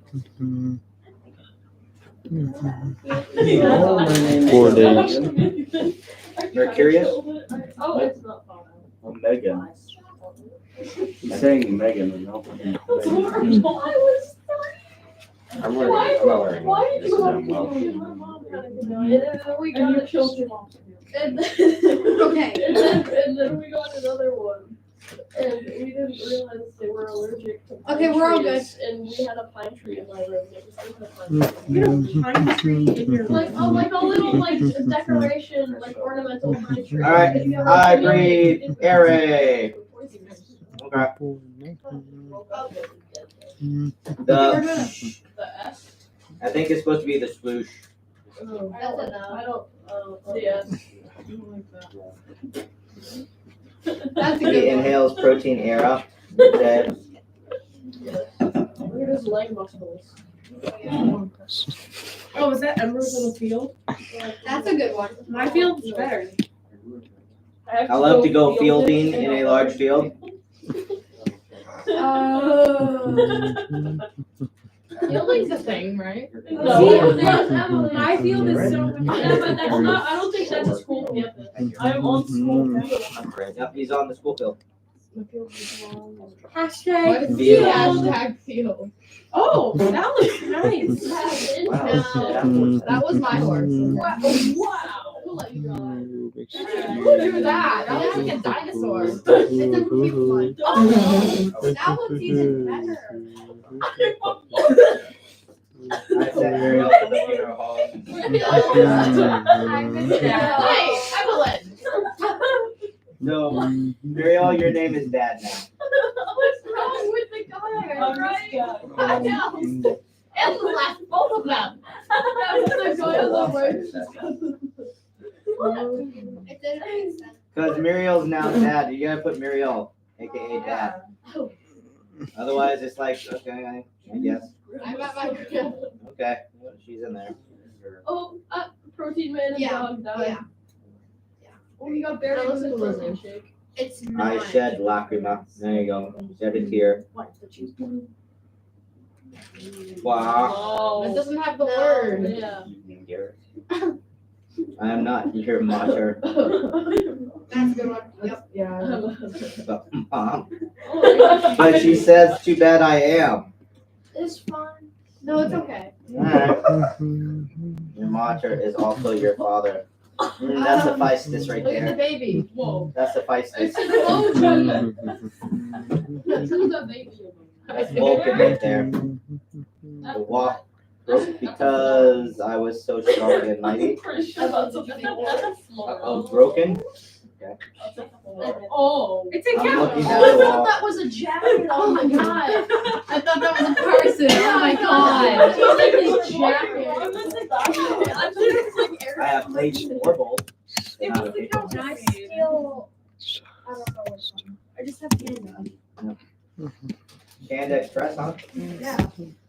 [SPEAKER 3] Oh, my name is
[SPEAKER 8] 4 days.
[SPEAKER 3] Mercurius?
[SPEAKER 6] Oh, it's not thawed out.
[SPEAKER 9] Oh, Megan. He's saying Megan and not
[SPEAKER 6] That's horrible. I was
[SPEAKER 9] I'm not wearing
[SPEAKER 6] Why
[SPEAKER 9] it.
[SPEAKER 6] did
[SPEAKER 9] This
[SPEAKER 6] you
[SPEAKER 9] is
[SPEAKER 6] have
[SPEAKER 9] damn well.
[SPEAKER 6] to And then we got a children. And then,
[SPEAKER 2] Okay.
[SPEAKER 6] and then we got another one. And we didn't realize they were allergic to pine
[SPEAKER 2] Okay, we're all
[SPEAKER 6] trees, and we had a pine tree in my room. It was in the pine tree.
[SPEAKER 5] Pine tree in your
[SPEAKER 6] Like a little like decoration, like ornamental pine tree.
[SPEAKER 3] Alright,
[SPEAKER 6] If you ever
[SPEAKER 3] I
[SPEAKER 6] see it,
[SPEAKER 3] breathe
[SPEAKER 6] it's
[SPEAKER 3] air.
[SPEAKER 6] poisonous.
[SPEAKER 3] Okay.
[SPEAKER 6] The
[SPEAKER 3] The,
[SPEAKER 6] S.
[SPEAKER 3] I think it's supposed to be the swoosh.
[SPEAKER 6] Oh,
[SPEAKER 2] That's enough.
[SPEAKER 6] I don't see it.
[SPEAKER 2] That's a
[SPEAKER 3] He
[SPEAKER 2] good one.
[SPEAKER 3] inhales protein air up. Dead.
[SPEAKER 6] Look at his leg muscles.
[SPEAKER 5] Oh, was that Embers in the field?
[SPEAKER 2] That's a good one.
[SPEAKER 5] My field's better.
[SPEAKER 3] I love to go fielding in a large field.
[SPEAKER 5] Fielding's a thing, right?
[SPEAKER 6] No, there's Emily.
[SPEAKER 5] My field is so
[SPEAKER 6] Yeah, but that's not, I don't think that's a school campus. I'm on school campus.
[SPEAKER 3] Yep, he's on the school field.
[SPEAKER 5] Hashtag
[SPEAKER 3] Field.
[SPEAKER 5] Hashtag field. Oh, that looks nice.
[SPEAKER 2] That was my horse.
[SPEAKER 6] Wow. We'll let you draw that.
[SPEAKER 5] Who drew that? That looks like a dinosaur.
[SPEAKER 2] It's a cute one. Oh, that one's even better.
[SPEAKER 3] I said Ariel to the funeral hall.
[SPEAKER 2] I missed that.
[SPEAKER 5] Hey, Evelyn.
[SPEAKER 3] No, Ariel, your name is bad now.
[SPEAKER 6] What's wrong with the guy? I know. And left both of them. It didn't make sense.
[SPEAKER 3] Because Muriel's now dad. You gotta put Muriel, aka dad. Otherwise, it's like, okay, I guess.
[SPEAKER 6] I got my.
[SPEAKER 3] Okay, she's in there.
[SPEAKER 6] Oh, protein man and dog died. Yeah. Oh, you got buried with a protein shake. It's
[SPEAKER 3] I
[SPEAKER 6] not.
[SPEAKER 3] shed lacrima. There you go. Shed a tear. Wow.
[SPEAKER 6] Oh.
[SPEAKER 5] It doesn't have the
[SPEAKER 6] No.
[SPEAKER 5] word.
[SPEAKER 6] Yeah.
[SPEAKER 3] I am not your mother.
[SPEAKER 6] That's a good one. Yep.
[SPEAKER 5] Yeah.
[SPEAKER 3] But, but she says, too bad I am.
[SPEAKER 6] It's fine. No, it's okay.
[SPEAKER 3] Alright. Your mother is also your father. That suffices right
[SPEAKER 5] Look at the
[SPEAKER 3] there.
[SPEAKER 5] baby.
[SPEAKER 6] Whoa.
[SPEAKER 3] That suffices.
[SPEAKER 6] Who's that baby?
[SPEAKER 3] That's Vulcan right there. The walk broke because I was so strong and mighty. Oh, broken?
[SPEAKER 6] Oh. It's a
[SPEAKER 3] I'm
[SPEAKER 6] cow.
[SPEAKER 3] looking
[SPEAKER 6] Oh,
[SPEAKER 3] at
[SPEAKER 6] I
[SPEAKER 3] the
[SPEAKER 6] thought
[SPEAKER 3] wall.
[SPEAKER 6] that was a jacket. Oh my god.
[SPEAKER 5] I thought that was a person. Oh my god.
[SPEAKER 6] She's like this jacket.
[SPEAKER 3] I have played scoreboard.
[SPEAKER 6] And I still. I don't know which one. I just have Panda.
[SPEAKER 3] Panda Express, huh?
[SPEAKER 6] Yeah.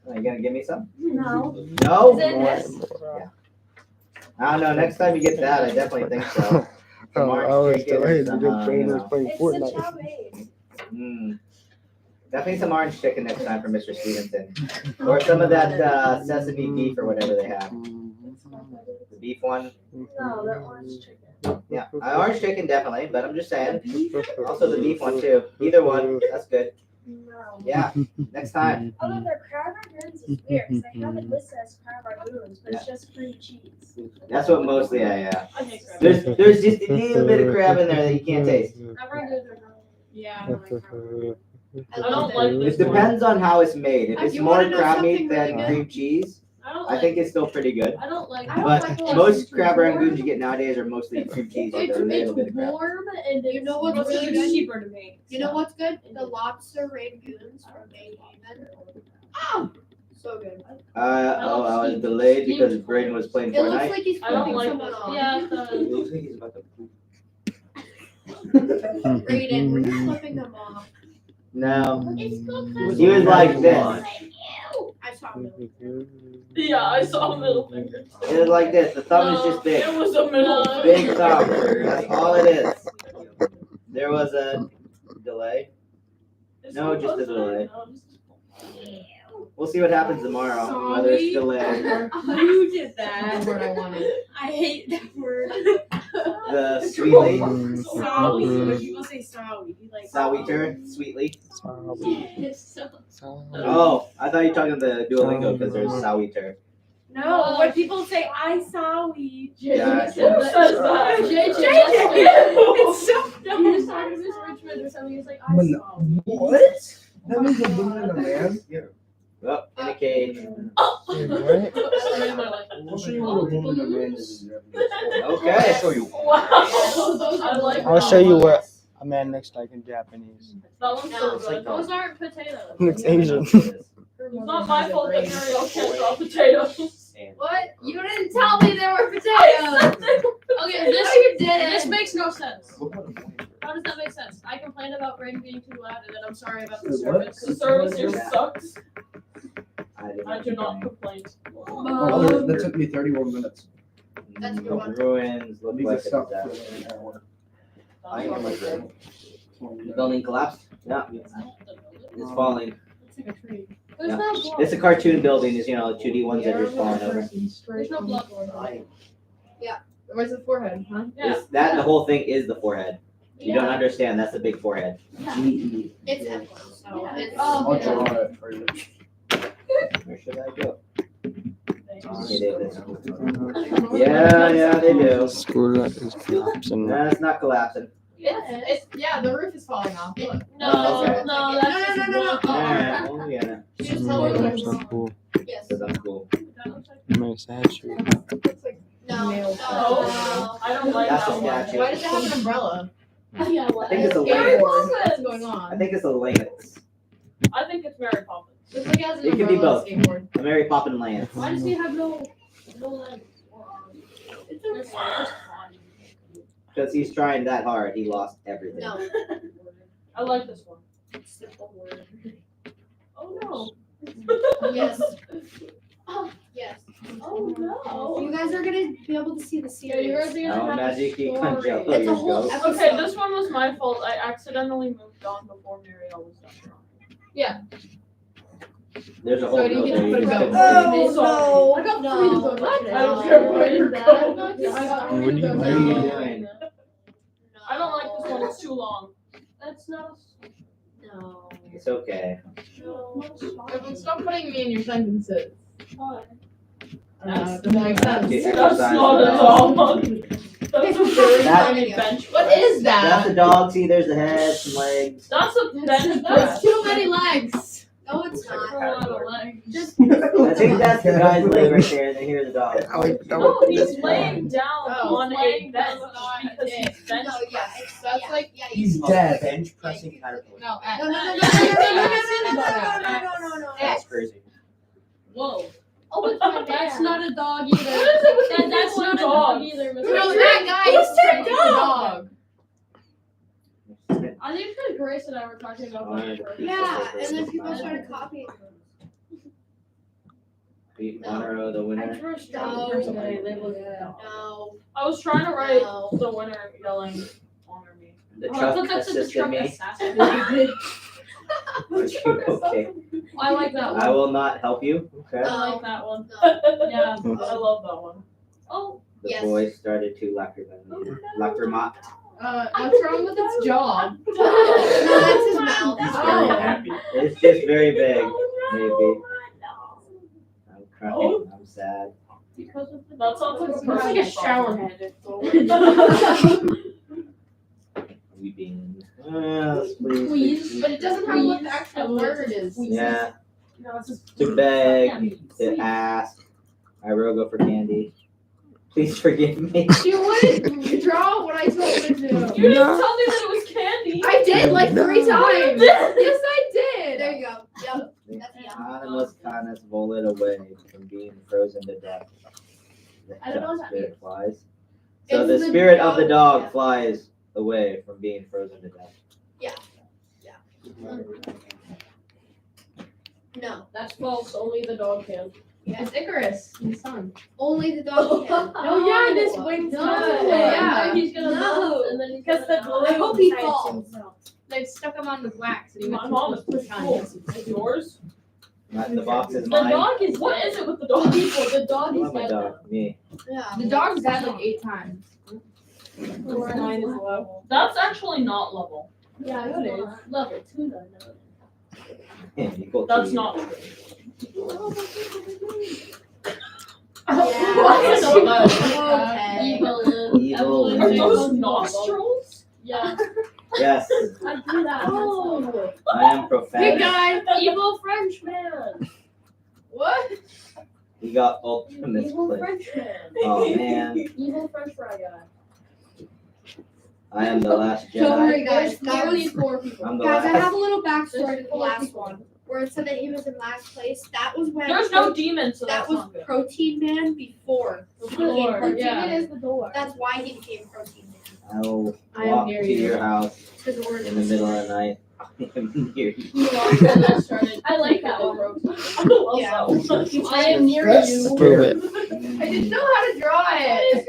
[SPEAKER 3] Are you gonna give me some?
[SPEAKER 6] No.
[SPEAKER 3] No?
[SPEAKER 6] Is it this?
[SPEAKER 3] I don't know. Next time you get that, I definitely think so.
[SPEAKER 8] Oh, I was
[SPEAKER 3] Chicken or
[SPEAKER 8] delayed
[SPEAKER 3] some,
[SPEAKER 8] because Jane was playing
[SPEAKER 6] It's
[SPEAKER 8] Fortnite.
[SPEAKER 6] the chow mein.
[SPEAKER 3] Definitely some orange chicken next time for Mr. Stevenson. Or some of that sesame beef or whatever they have. The beef one.
[SPEAKER 6] No, they're orange chicken.
[SPEAKER 3] Yeah, orange chicken definitely, but I'm just saying. Also the beef one too. Either one, that's good.
[SPEAKER 6] No.
[SPEAKER 3] Yeah, next time.
[SPEAKER 6] Although their crab rangoons is weird, because they have it listed as crab rangoons, but it's just cream cheese.
[SPEAKER 3] That's what mostly
[SPEAKER 6] I hate crab.
[SPEAKER 3] There's just a little bit of crab in there that you can't taste.
[SPEAKER 6] Crab rangoons are not.
[SPEAKER 5] Yeah. I don't like crab.
[SPEAKER 6] I don't like
[SPEAKER 3] It
[SPEAKER 6] this
[SPEAKER 3] depends on how it's made. If it's
[SPEAKER 5] You
[SPEAKER 3] more
[SPEAKER 5] wanna know
[SPEAKER 3] crab meat
[SPEAKER 5] something
[SPEAKER 3] than
[SPEAKER 5] really
[SPEAKER 3] cream cheese, I think it's still pretty good.
[SPEAKER 6] I don't like.
[SPEAKER 3] But most crab rangoons you get nowadays are mostly cream cheese with a little bit of crab.
[SPEAKER 6] warm and you know what's
[SPEAKER 5] It's
[SPEAKER 6] really good?
[SPEAKER 5] cheaper to make.
[SPEAKER 6] You know what's good? The lobster rangoons from Maine Haven. Oh, so good.
[SPEAKER 3] I was delayed because Braden was playing
[SPEAKER 6] It looks
[SPEAKER 3] Fortnite.
[SPEAKER 6] like he's
[SPEAKER 1] I don't
[SPEAKER 6] flipping
[SPEAKER 1] like
[SPEAKER 6] someone
[SPEAKER 1] this.
[SPEAKER 6] off.
[SPEAKER 1] Yeah, it does.
[SPEAKER 3] It looks like he's about to poop.
[SPEAKER 6] Braden, were you flipping them off?
[SPEAKER 3] No,
[SPEAKER 6] It's
[SPEAKER 3] he was like this.
[SPEAKER 6] I saw him.
[SPEAKER 1] Yeah, I saw a middle finger.
[SPEAKER 3] It was like this. The thumb is just big.
[SPEAKER 1] It was a middle
[SPEAKER 3] Big
[SPEAKER 1] finger.
[SPEAKER 3] thumb. That's all it is. There was a delay. No, just a delay. We'll see what happens tomorrow. Whether it's delayed.
[SPEAKER 5] Who did that? That's the word I wanted.
[SPEAKER 6] I hate that word.
[SPEAKER 3] The sweetly.
[SPEAKER 5] Sawi. When people say sawi, you like
[SPEAKER 3] Sawiter. Sweetly.
[SPEAKER 6] It's so.
[SPEAKER 3] Oh, I thought you were talking about the Duolingo because there's Sawiter.
[SPEAKER 5] No, when people say I sawi.
[SPEAKER 3] Yeah.
[SPEAKER 1] Who says that?
[SPEAKER 6] JJ.
[SPEAKER 5] It's so
[SPEAKER 6] He was talking to Miss Richmond or something. He's like, I
[SPEAKER 4] But
[SPEAKER 6] saw.
[SPEAKER 4] What? That means a woman and a man?
[SPEAKER 3] Well, in a cage.
[SPEAKER 8] What?
[SPEAKER 4] I'll show you what a woman and a man is in Japanese.
[SPEAKER 3] Okay. I'll show you.
[SPEAKER 1] Wow. I like
[SPEAKER 8] I'll show you what a man looks like in Japanese.
[SPEAKER 1] That one's so
[SPEAKER 6] No,
[SPEAKER 1] good. Those aren't potatoes.
[SPEAKER 8] Looks Asian.
[SPEAKER 1] It's not my fault that Mariel can't draw potatoes.
[SPEAKER 6] What? You didn't tell me there were potatoes.
[SPEAKER 1] Okay, this makes no sense. How does that make sense? I complained about rain being too loud, and then I'm sorry about the
[SPEAKER 4] What?
[SPEAKER 1] service. The service here sucks.
[SPEAKER 3] did
[SPEAKER 1] I do not complain.
[SPEAKER 4] Oh, that took me 31 minutes.
[SPEAKER 6] That's a good one.
[SPEAKER 3] Ruins look
[SPEAKER 4] These
[SPEAKER 3] like
[SPEAKER 4] are
[SPEAKER 3] it's
[SPEAKER 4] stuff.
[SPEAKER 3] that. I am my friend. The building collapsed? Yeah, it's falling.
[SPEAKER 5] It's like a tree.
[SPEAKER 6] There's
[SPEAKER 3] Yeah.
[SPEAKER 6] no blood.
[SPEAKER 3] It's a cartoon building, is 2D ones that are just falling over.
[SPEAKER 1] There's no blood.
[SPEAKER 5] Where's the forehead, huh?
[SPEAKER 1] Yeah.
[SPEAKER 3] It's that and the whole thing is the forehead. You don't understand, that's the big forehead.
[SPEAKER 4] GE.
[SPEAKER 6] It's F1, so it's.
[SPEAKER 5] Oh,
[SPEAKER 4] I'll draw it for you.
[SPEAKER 3] Where should I go? Okay, they have this. Yeah, they do.
[SPEAKER 8] School is collapsing.
[SPEAKER 3] No, it's not collapsing.
[SPEAKER 5] It's yeah, the roof is falling off. Look.
[SPEAKER 1] No,
[SPEAKER 3] Okay.
[SPEAKER 1] no, that's just
[SPEAKER 6] No.
[SPEAKER 3] Alright, well, we got it.
[SPEAKER 5] Just
[SPEAKER 8] Oh,
[SPEAKER 5] tell me
[SPEAKER 8] that's so cool.
[SPEAKER 6] Yes.
[SPEAKER 3] Because I'm cool.
[SPEAKER 8] My statue.
[SPEAKER 5] It's like
[SPEAKER 6] No.
[SPEAKER 5] nails.
[SPEAKER 1] Oh, I don't like
[SPEAKER 3] That's
[SPEAKER 1] that
[SPEAKER 3] a
[SPEAKER 1] one.
[SPEAKER 3] statue.
[SPEAKER 5] Why does it have an umbrella?
[SPEAKER 1] Yeah,
[SPEAKER 3] I think it's a
[SPEAKER 1] Gary
[SPEAKER 3] lance.
[SPEAKER 5] What's
[SPEAKER 1] Coleman.
[SPEAKER 5] going
[SPEAKER 3] I
[SPEAKER 5] on?
[SPEAKER 3] think it's a lance.
[SPEAKER 5] I think it's Mary Poppins.
[SPEAKER 6] This like has an
[SPEAKER 3] It could be
[SPEAKER 6] umbrella
[SPEAKER 3] both.
[SPEAKER 6] skateboard.
[SPEAKER 3] A Mary Poppin Lance.
[SPEAKER 6] Why does he have no legs or arms?
[SPEAKER 5] It's fun.
[SPEAKER 3] Because he's trying that hard, he lost everything.
[SPEAKER 6] No.
[SPEAKER 5] I like this one.
[SPEAKER 6] Simple word.
[SPEAKER 5] Oh no.
[SPEAKER 6] Yes. Oh, yes.
[SPEAKER 5] Oh no.
[SPEAKER 2] You guys are gonna be able to see the
[SPEAKER 6] Yeah, you
[SPEAKER 2] series.
[SPEAKER 6] guys are gonna
[SPEAKER 3] Oh,
[SPEAKER 6] have
[SPEAKER 3] Magic,
[SPEAKER 6] a
[SPEAKER 3] you
[SPEAKER 6] story.
[SPEAKER 3] can't jump.
[SPEAKER 2] It's
[SPEAKER 3] You
[SPEAKER 2] a whole
[SPEAKER 3] go.
[SPEAKER 2] episode.
[SPEAKER 5] Okay, this one was my fault. I accidentally moved on before Muriel was done.
[SPEAKER 3] There's a whole
[SPEAKER 6] So do you
[SPEAKER 3] note
[SPEAKER 6] get
[SPEAKER 3] there.
[SPEAKER 6] to
[SPEAKER 3] You
[SPEAKER 6] put
[SPEAKER 3] just
[SPEAKER 6] a
[SPEAKER 3] couldn't
[SPEAKER 6] vote?
[SPEAKER 3] see.
[SPEAKER 2] Oh,
[SPEAKER 6] I got
[SPEAKER 2] no.
[SPEAKER 6] 3 to vote.
[SPEAKER 2] What?
[SPEAKER 5] I don't care where you go.
[SPEAKER 6] I got
[SPEAKER 8] What
[SPEAKER 6] 3
[SPEAKER 8] do
[SPEAKER 6] to
[SPEAKER 8] you
[SPEAKER 6] vote.
[SPEAKER 3] What are you doing?
[SPEAKER 5] I don't like this one. It's too long.
[SPEAKER 6] That's not.
[SPEAKER 2] No.
[SPEAKER 3] It's okay.
[SPEAKER 6] No.
[SPEAKER 5] Stop putting me in your sentences.
[SPEAKER 6] That's
[SPEAKER 5] Doesn't make sense.
[SPEAKER 3] Okay,
[SPEAKER 5] That's
[SPEAKER 3] exercise
[SPEAKER 5] not at
[SPEAKER 3] now.
[SPEAKER 5] all. That's a very
[SPEAKER 3] That-
[SPEAKER 5] tiny bench.
[SPEAKER 6] What is
[SPEAKER 3] That's
[SPEAKER 6] that?
[SPEAKER 3] the dog. See, there's the head, some legs.
[SPEAKER 5] That's a bench
[SPEAKER 6] That's
[SPEAKER 5] press.
[SPEAKER 6] too many legs.
[SPEAKER 2] No, it's
[SPEAKER 5] That's a
[SPEAKER 2] not.
[SPEAKER 5] lot of legs.
[SPEAKER 2] Just
[SPEAKER 3] I think that's the guy's leg right there, and then here's the dog.
[SPEAKER 5] No, he's laying down
[SPEAKER 6] Oh,
[SPEAKER 5] on a
[SPEAKER 6] laying
[SPEAKER 5] bench
[SPEAKER 6] down on
[SPEAKER 5] because
[SPEAKER 6] it.
[SPEAKER 5] he's bench
[SPEAKER 2] no, yeah,
[SPEAKER 5] pressing.
[SPEAKER 2] it's
[SPEAKER 6] That's
[SPEAKER 2] yeah,
[SPEAKER 6] like-
[SPEAKER 2] yeah.
[SPEAKER 3] He's dead. Bench pressing caterpillar.
[SPEAKER 6] No,
[SPEAKER 2] No, no, no, no, no, no, no.
[SPEAKER 3] That's crazy.
[SPEAKER 6] Whoa.
[SPEAKER 2] Oh, it's my
[SPEAKER 6] That's
[SPEAKER 2] dad.
[SPEAKER 6] not a dog
[SPEAKER 5] What
[SPEAKER 6] either.
[SPEAKER 5] is it with
[SPEAKER 6] That's
[SPEAKER 5] people
[SPEAKER 6] not
[SPEAKER 5] and
[SPEAKER 6] a dog
[SPEAKER 5] dogs?
[SPEAKER 6] either. Mr.
[SPEAKER 5] No,
[SPEAKER 6] that guy
[SPEAKER 5] who's
[SPEAKER 6] is
[SPEAKER 5] that
[SPEAKER 6] taking the dog.
[SPEAKER 3] Alright,
[SPEAKER 6] I think that Grace and I were talking about that first.
[SPEAKER 2] Yeah, and then people started copying.
[SPEAKER 3] Pete Monroe, the winner.
[SPEAKER 6] drew a strong
[SPEAKER 2] No.
[SPEAKER 6] personality label.
[SPEAKER 2] No.
[SPEAKER 5] I was trying to write
[SPEAKER 2] No.
[SPEAKER 5] the winner yelling, honor me.
[SPEAKER 3] The
[SPEAKER 6] Oh, I
[SPEAKER 3] truck
[SPEAKER 6] thought that's the
[SPEAKER 3] assisted
[SPEAKER 6] truck
[SPEAKER 3] me.
[SPEAKER 6] assassin.
[SPEAKER 3] Are you okay?
[SPEAKER 6] I like that
[SPEAKER 3] I
[SPEAKER 6] one.
[SPEAKER 3] will not help you. Okay.
[SPEAKER 6] I like that one.
[SPEAKER 2] No.
[SPEAKER 6] Yeah.
[SPEAKER 5] I love that one.
[SPEAKER 6] Oh,
[SPEAKER 3] The
[SPEAKER 2] Yes.
[SPEAKER 3] boy started to lacrimote. Lacrimote.
[SPEAKER 6] what's wrong with its jaw?
[SPEAKER 2] No, that's his mouth.
[SPEAKER 3] He's
[SPEAKER 6] Oh.
[SPEAKER 3] very happy. It's just very big. Maybe. I'm crying. I'm sad.
[SPEAKER 6] Because of the
[SPEAKER 5] That sounds like a
[SPEAKER 6] It's like a
[SPEAKER 5] personal
[SPEAKER 6] shower
[SPEAKER 5] problem.
[SPEAKER 6] head.
[SPEAKER 3] Weeping. Please.
[SPEAKER 6] Please, but it doesn't have what the actual word is.
[SPEAKER 3] Yeah.
[SPEAKER 6] No, it's just.
[SPEAKER 3] To beg, to ask. I will go for candy. Please forgive me.
[SPEAKER 6] She wouldn't draw what I told her to.
[SPEAKER 5] You didn't tell me that it was candy.
[SPEAKER 6] I did like 3 times. Yes, I did.
[SPEAKER 2] There you go. Yep.
[SPEAKER 3] The
[SPEAKER 2] That's yeah.
[SPEAKER 3] animus canis volet away from being frozen to death. The
[SPEAKER 6] I don't know what that
[SPEAKER 3] spirit
[SPEAKER 6] means.
[SPEAKER 3] flies. So
[SPEAKER 6] It's
[SPEAKER 3] the
[SPEAKER 6] the
[SPEAKER 3] spirit of the
[SPEAKER 6] dog,
[SPEAKER 3] dog
[SPEAKER 2] yeah.
[SPEAKER 3] flies away from being frozen to death.
[SPEAKER 2] No.
[SPEAKER 6] That's false. Only the dog can.
[SPEAKER 2] Yeah.
[SPEAKER 6] It's Icarus, his son.
[SPEAKER 2] Only the dog can.
[SPEAKER 6] Oh yeah, this wings.
[SPEAKER 2] No.
[SPEAKER 6] Yeah, he's gonna
[SPEAKER 2] No.
[SPEAKER 6] melt, and then he's
[SPEAKER 5] Because
[SPEAKER 6] gonna
[SPEAKER 5] the
[SPEAKER 6] die.
[SPEAKER 2] I hope he
[SPEAKER 6] Besides
[SPEAKER 2] falls.
[SPEAKER 6] himself. They stuck him on with wax, and he
[SPEAKER 5] My
[SPEAKER 6] went
[SPEAKER 5] mom is
[SPEAKER 6] to
[SPEAKER 5] pretty cool. Is yours?
[SPEAKER 3] Not the box is
[SPEAKER 6] The
[SPEAKER 3] mine.
[SPEAKER 6] dog is
[SPEAKER 5] What
[SPEAKER 6] dead.
[SPEAKER 5] is it with the dog?
[SPEAKER 6] The dog
[SPEAKER 3] Oh,
[SPEAKER 6] is
[SPEAKER 3] my
[SPEAKER 6] dead.
[SPEAKER 3] dog. Me.
[SPEAKER 2] Yeah.
[SPEAKER 6] The dog's died like 8 times. Mine is level.
[SPEAKER 5] That's actually not level.
[SPEAKER 6] Yeah, it is. Level 2 though.
[SPEAKER 3] Equal
[SPEAKER 5] That's
[SPEAKER 3] to
[SPEAKER 5] not level.
[SPEAKER 2] Yeah.
[SPEAKER 6] So bad.
[SPEAKER 2] Okay.
[SPEAKER 3] Evil.
[SPEAKER 5] Are those nostrils?
[SPEAKER 6] Yeah.
[SPEAKER 3] Yes,
[SPEAKER 6] I do that.
[SPEAKER 5] Oh.
[SPEAKER 3] I am
[SPEAKER 6] Hey
[SPEAKER 3] profound.
[SPEAKER 6] guys, evil Frenchman. What?
[SPEAKER 3] He got ultimate
[SPEAKER 6] Evil
[SPEAKER 3] split.
[SPEAKER 6] Frenchman.
[SPEAKER 3] Oh man,
[SPEAKER 6] Evil French fry guy.
[SPEAKER 3] I am the last
[SPEAKER 2] Don't worry,
[SPEAKER 3] Jedi.
[SPEAKER 2] guys.
[SPEAKER 6] There's clearly 4 people.
[SPEAKER 3] I'm the
[SPEAKER 2] Guys, I have
[SPEAKER 3] last.
[SPEAKER 2] a little backstory to the
[SPEAKER 6] There's
[SPEAKER 2] last
[SPEAKER 6] 4
[SPEAKER 2] one, where it said that he was in last place. That was when
[SPEAKER 5] There's no demon, so
[SPEAKER 2] that
[SPEAKER 5] that's
[SPEAKER 2] was
[SPEAKER 5] not good.
[SPEAKER 2] Protein Man before he became
[SPEAKER 6] Door,
[SPEAKER 2] Protein
[SPEAKER 6] yeah.
[SPEAKER 2] Man.
[SPEAKER 6] is the door.
[SPEAKER 2] That's why he became Protein Man.
[SPEAKER 3] I will
[SPEAKER 6] I am
[SPEAKER 3] walk
[SPEAKER 6] near
[SPEAKER 3] to
[SPEAKER 6] you.
[SPEAKER 3] your house
[SPEAKER 2] Because we're
[SPEAKER 3] in the middle of the night. I am near you.
[SPEAKER 6] I like that one.
[SPEAKER 5] I love
[SPEAKER 2] Yeah.
[SPEAKER 5] that one.
[SPEAKER 6] I am near you.
[SPEAKER 8] Prove it.
[SPEAKER 6] I didn't know how to draw it.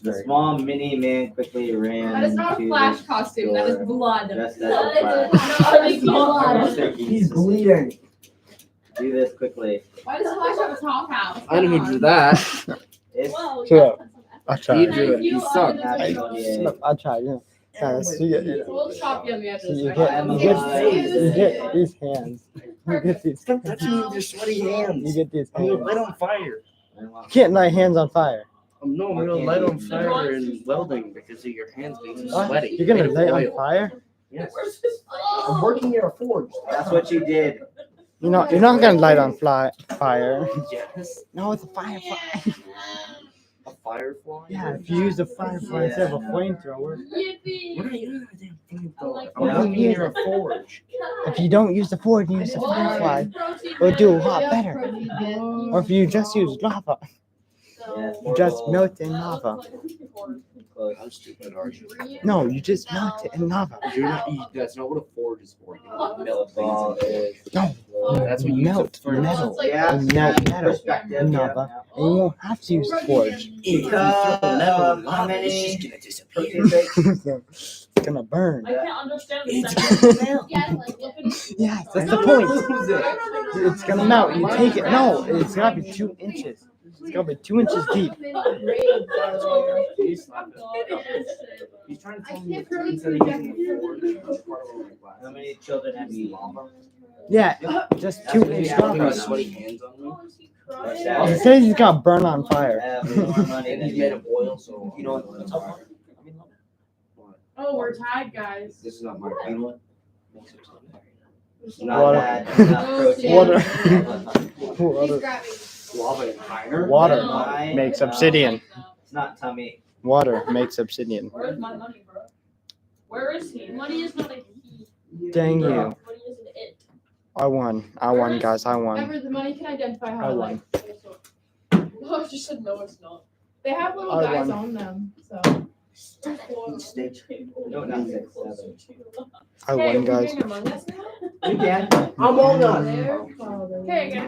[SPEAKER 3] The small mini man quickly ran
[SPEAKER 6] That is not a
[SPEAKER 3] to
[SPEAKER 6] Flash
[SPEAKER 3] the
[SPEAKER 6] costume. That is
[SPEAKER 3] door,
[SPEAKER 6] blood.
[SPEAKER 3] dressed as
[SPEAKER 6] That
[SPEAKER 3] a
[SPEAKER 6] is
[SPEAKER 3] Flash.
[SPEAKER 6] not a blood.
[SPEAKER 3] He's bleeding. Do this quickly.
[SPEAKER 6] Why does Flash have a top house?
[SPEAKER 9] I didn't
[SPEAKER 6] Come
[SPEAKER 9] do
[SPEAKER 6] on.
[SPEAKER 9] that.
[SPEAKER 3] It's
[SPEAKER 6] Well,
[SPEAKER 8] Sure.
[SPEAKER 6] yeah.
[SPEAKER 8] I'll
[SPEAKER 9] He
[SPEAKER 8] try.
[SPEAKER 9] drew it. He
[SPEAKER 6] You
[SPEAKER 9] sucked.
[SPEAKER 6] are the
[SPEAKER 3] natural
[SPEAKER 6] big
[SPEAKER 3] DA.
[SPEAKER 8] I'll try. Yeah. Guys, you get,
[SPEAKER 6] We'll chop you on the edges.
[SPEAKER 8] you
[SPEAKER 6] right?
[SPEAKER 8] get,
[SPEAKER 3] I'm
[SPEAKER 8] you get,
[SPEAKER 3] alive.
[SPEAKER 8] you get these hands. You get these.
[SPEAKER 9] Stop touching me with your sweaty
[SPEAKER 8] You
[SPEAKER 9] hands.
[SPEAKER 8] get these
[SPEAKER 9] I'm gonna
[SPEAKER 8] hands.
[SPEAKER 9] light on fire.
[SPEAKER 8] You can't light hands on fire.
[SPEAKER 9] No, I'm gonna light on fire in welding because of your hands being
[SPEAKER 8] What?
[SPEAKER 9] sweaty.
[SPEAKER 8] You're gonna
[SPEAKER 9] Made of
[SPEAKER 8] light on
[SPEAKER 9] oil.
[SPEAKER 8] fire?
[SPEAKER 9] Yes.
[SPEAKER 5] Where's his
[SPEAKER 9] I'm working at a forge.
[SPEAKER 3] That's what you did.
[SPEAKER 8] You're not gonna light on fire.
[SPEAKER 9] Yes.
[SPEAKER 8] No, it's a fire.
[SPEAKER 3] A
[SPEAKER 4] firefly?
[SPEAKER 8] Yeah, if you use a firefly instead of a flamethrower.
[SPEAKER 6] Yippee!
[SPEAKER 4] What are you using a flamethrower?
[SPEAKER 6] Like-
[SPEAKER 4] I'm
[SPEAKER 8] Yeah.
[SPEAKER 4] looking near a forge.
[SPEAKER 8] If you don't use the forge, you use the firefly.
[SPEAKER 6] Protein
[SPEAKER 8] It'll do a
[SPEAKER 6] man.
[SPEAKER 8] lot
[SPEAKER 6] Yeah,
[SPEAKER 8] better.
[SPEAKER 6] protein man.
[SPEAKER 8] Or if you just use lava,
[SPEAKER 3] Yeah,
[SPEAKER 8] you just
[SPEAKER 3] portal.
[SPEAKER 8] melt it in lava.
[SPEAKER 3] Close.
[SPEAKER 4] How stupid are you?
[SPEAKER 8] No, you just melt it in lava.
[SPEAKER 4] That's not what a forge is for. You don't melt
[SPEAKER 3] Ball
[SPEAKER 4] things.
[SPEAKER 3] is.
[SPEAKER 8] No,
[SPEAKER 4] That's what you
[SPEAKER 8] melt
[SPEAKER 4] use it for.
[SPEAKER 8] metal.
[SPEAKER 3] Yeah.
[SPEAKER 8] You melt metal
[SPEAKER 3] Perspective,
[SPEAKER 8] in
[SPEAKER 3] yeah.
[SPEAKER 8] lava, and you won't have to use the forge.
[SPEAKER 3] Because of how
[SPEAKER 4] It's
[SPEAKER 3] many
[SPEAKER 4] just gonna disappear.
[SPEAKER 3] protein shakes?
[SPEAKER 8] It's gonna burn.
[SPEAKER 6] I can't understand the
[SPEAKER 4] It's
[SPEAKER 6] second.
[SPEAKER 4] gonna melt.
[SPEAKER 6] Yeah, like look at it.
[SPEAKER 8] Yes, that's
[SPEAKER 6] No,
[SPEAKER 8] the
[SPEAKER 6] no,
[SPEAKER 8] point.
[SPEAKER 6] no, no, no, no,
[SPEAKER 8] It's gonna melt. You take it. No, it's gotta be 2 inches. It's gotta be 2 inches deep.
[SPEAKER 4] He's trying to tell me that instead of using a forge, it's part of a glass.
[SPEAKER 3] How many children have you?
[SPEAKER 8] Yeah, just 2 inch
[SPEAKER 3] Yeah.
[SPEAKER 4] Putting my
[SPEAKER 8] lava.
[SPEAKER 4] sweaty hands on me.
[SPEAKER 8] It says he's gonna burn on
[SPEAKER 3] I
[SPEAKER 8] fire.
[SPEAKER 3] have more money
[SPEAKER 4] And
[SPEAKER 3] than
[SPEAKER 4] he's made
[SPEAKER 3] you.
[SPEAKER 4] of oil, so you know what? What?
[SPEAKER 5] Oh, we're tied, guys.
[SPEAKER 4] This is not my
[SPEAKER 3] You know
[SPEAKER 4] pen.
[SPEAKER 3] what? Not
[SPEAKER 8] Water.
[SPEAKER 3] that enough protein.
[SPEAKER 8] Water.
[SPEAKER 6] He's
[SPEAKER 8] Water.
[SPEAKER 6] grabbing.
[SPEAKER 4] Lava and iron.
[SPEAKER 8] Water
[SPEAKER 3] Mine,
[SPEAKER 8] makes
[SPEAKER 3] no.
[SPEAKER 8] obsidian.
[SPEAKER 3] It's not tummy.
[SPEAKER 8] Water makes obsidian.
[SPEAKER 6] Where's my money, bro? Where is he? Money is not a he.
[SPEAKER 8] Dang you.
[SPEAKER 6] Money isn't it.
[SPEAKER 8] I won, guys. I won.
[SPEAKER 5] Remember, the money can identify
[SPEAKER 8] I
[SPEAKER 5] how
[SPEAKER 8] won.
[SPEAKER 6] No, I just said no, it's not.
[SPEAKER 5] They have little
[SPEAKER 8] I
[SPEAKER 5] guys
[SPEAKER 8] won.
[SPEAKER 5] on them, so.
[SPEAKER 4] Stage.
[SPEAKER 3] No, not 6, 7.
[SPEAKER 8] I won, guys.
[SPEAKER 3] You can.
[SPEAKER 4] I'm all done.
[SPEAKER 5] They're father.
[SPEAKER 6] Okay, I gotta